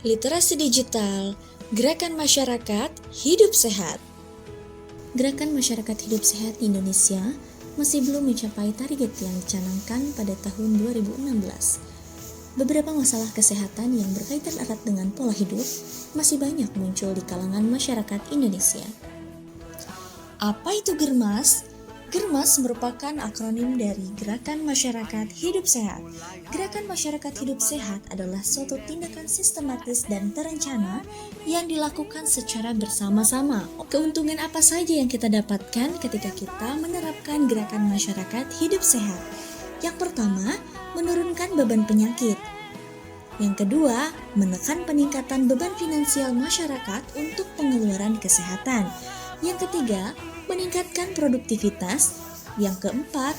Literasi digital, gerakan masyarakat hidup sehat. Gerakan masyarakat hidup sehat di Indonesia masih belum mencapai target yang dicanangkan pada tahun 2016. Beberapa masalah kesehatan yang berkaitan erat dengan pola hidup masih banyak muncul di kalangan masyarakat Indonesia. Apa itu GERMAS? GERMAS merupakan akronim dari Gerakan Masyarakat Hidup Sehat. Gerakan Masyarakat Hidup Sehat adalah suatu tindakan sistematis dan terencana yang dilakukan secara bersama-sama. Keuntungan apa saja yang kita dapatkan ketika kita menerapkan Gerakan Masyarakat Hidup Sehat? Yang pertama, menurunkan beban penyakit. Yang kedua, menekan peningkatan beban finansial masyarakat untuk pengeluaran kesehatan. Yang ketiga, meningkatkan produktivitas. Yang keempat,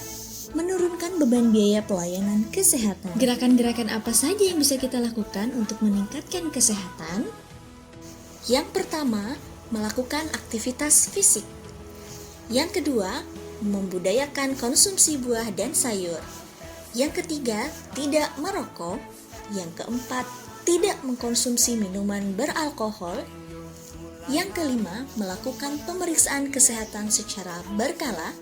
menurunkan beban biaya pelayanan kesehatan. Gerakan-gerakan apa saja yang bisa kita lakukan untuk meningkatkan kesehatan? Yang pertama, melakukan aktivitas fisik. Yang kedua, membudayakan konsumsi buah dan sayur. Yang ketiga, tidak merokok. Yang keempat, tidak mengkonsumsi minuman beralkohol. Yang kelima, melakukan pemeriksaan kesehatan secara berkala.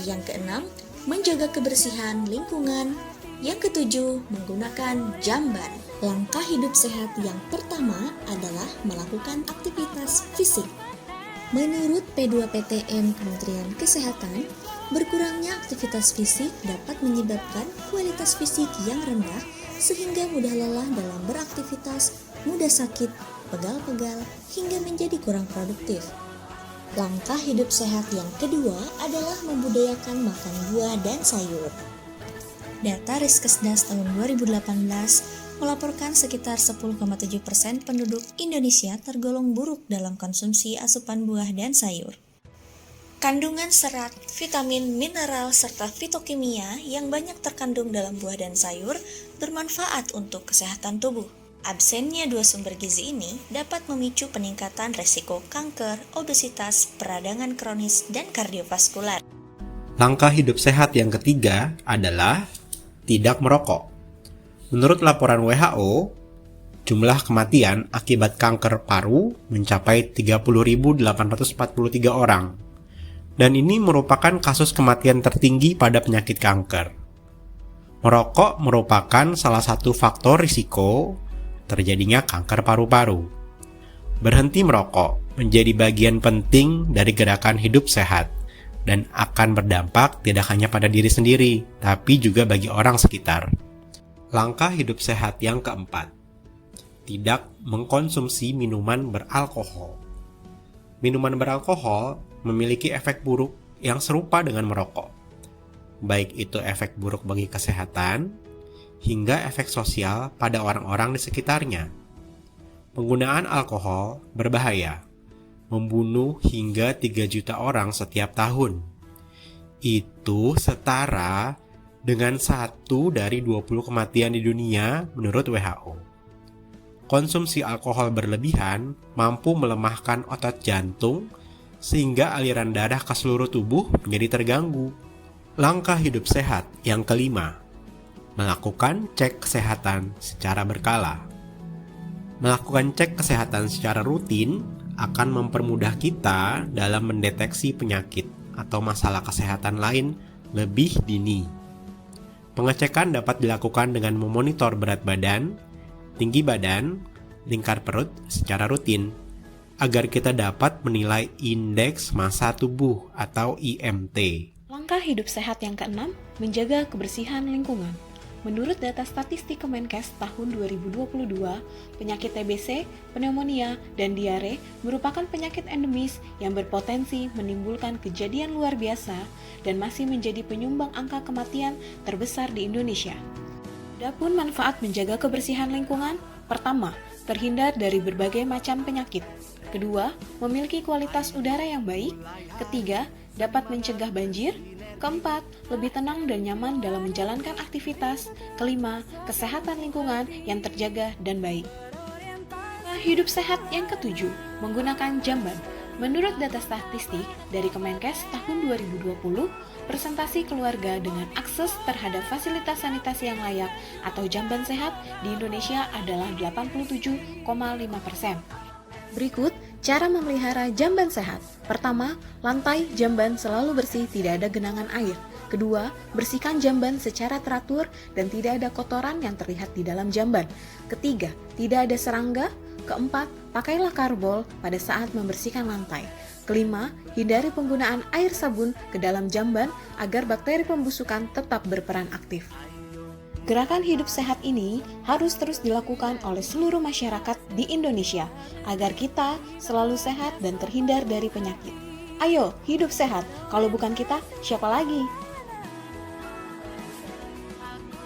Yang keenam, menjaga kebersihan lingkungan. Yang ketujuh, menggunakan jamban. Langkah hidup sehat yang pertama adalah melakukan aktivitas fisik. Menurut P2PTM Kementerian Kesehatan, berkurangnya aktivitas fisik dapat menyebabkan kualitas fisik yang rendah sehingga mudah lelah dalam beraktivitas, mudah sakit, pegal-pegal, hingga menjadi kurang produktif. Langkah hidup sehat yang kedua adalah membudayakan makan buah dan sayur. Data Riskesdas tahun 2018 melaporkan sekitar 10,7% penduduk Indonesia tergolong buruk dalam konsumsi asupan buah dan sayur. Kandungan serat, vitamin, mineral, serta fitokimia yang banyak terkandung dalam buah dan sayur bermanfaat untuk kesehatan tubuh. Absennya dua sumber gizi ini dapat memicu peningkatan resiko kanker, obesitas, peradangan kronis, dan kardiovaskular. Langkah hidup sehat yang ketiga adalah tidak merokok. Menurut laporan WHO, jumlah kematian akibat kanker paru mencapai 30.843 orang. Dan ini merupakan kasus kematian tertinggi pada penyakit kanker. Merokok merupakan salah satu faktor risiko terjadinya kanker paru-paru. Berhenti merokok menjadi bagian penting dari gerakan hidup sehat dan akan berdampak tidak hanya pada diri sendiri, tapi juga bagi orang sekitar. Langkah hidup sehat yang keempat, tidak mengkonsumsi minuman beralkohol. Minuman beralkohol memiliki efek buruk yang serupa dengan merokok, baik itu efek buruk bagi kesehatan, hingga efek sosial pada orang-orang di sekitarnya. Penggunaan alkohol berbahaya, membunuh hingga 3 juta orang setiap tahun. Itu setara dengan 1 dari 20 kematian di dunia menurut WHO. Konsumsi alkohol berlebihan mampu melemahkan otot jantung sehingga aliran darah ke seluruh tubuh menjadi terganggu. Langkah hidup sehat yang kelima, melakukan cek kesehatan secara berkala. Melakukan cek kesehatan secara rutin akan mempermudah kita dalam mendeteksi penyakit atau masalah kesehatan lain lebih dini. Pengecekan dapat dilakukan dengan memonitor berat badan, tinggi badan, lingkar perut secara rutin, agar kita dapat menilai indeks massa tubuh atau IMT. Langkah hidup sehat yang keenam, menjaga kebersihan lingkungan. Menurut data statistik Kemenkes tahun 2022, penyakit TBC, pneumonia, dan diare merupakan penyakit endemis yang berpotensi menimbulkan kejadian luar biasa dan masih menjadi penyumbang angka kematian terbesar di Indonesia. Adapun manfaat menjaga kebersihan lingkungan, pertama, terhindar dari berbagai macam penyakit. Kedua, memiliki kualitas udara yang baik. Ketiga, dapat mencegah banjir. Keempat, lebih tenang dan nyaman dalam menjalankan aktivitas. Kelima, kesehatan lingkungan yang terjaga dan baik. Hidup sehat yang ketujuh, menggunakan jamban. Menurut data statistik dari Kemenkes tahun 2020, presentasi keluarga dengan akses terhadap fasilitas sanitasi yang layak atau jamban sehat di Indonesia adalah 87,5%. Berikut cara memelihara jamban sehat. Pertama, lantai jamban selalu bersih, tidak ada genangan air. Kedua, bersihkan jamban secara teratur dan tidak ada kotoran yang terlihat di dalam jamban. Ketiga, tidak ada serangga. Keempat, pakailah karbol pada saat membersihkan lantai. Kelima, hindari penggunaan air sabun ke dalam jamban agar bakteri pembusukan tetap berperan aktif. Gerakan hidup sehat ini harus terus dilakukan oleh seluruh masyarakat di Indonesia agar kita selalu sehat dan terhindar dari penyakit. Ayo, hidup sehat. Kalau bukan kita, siapa lagi?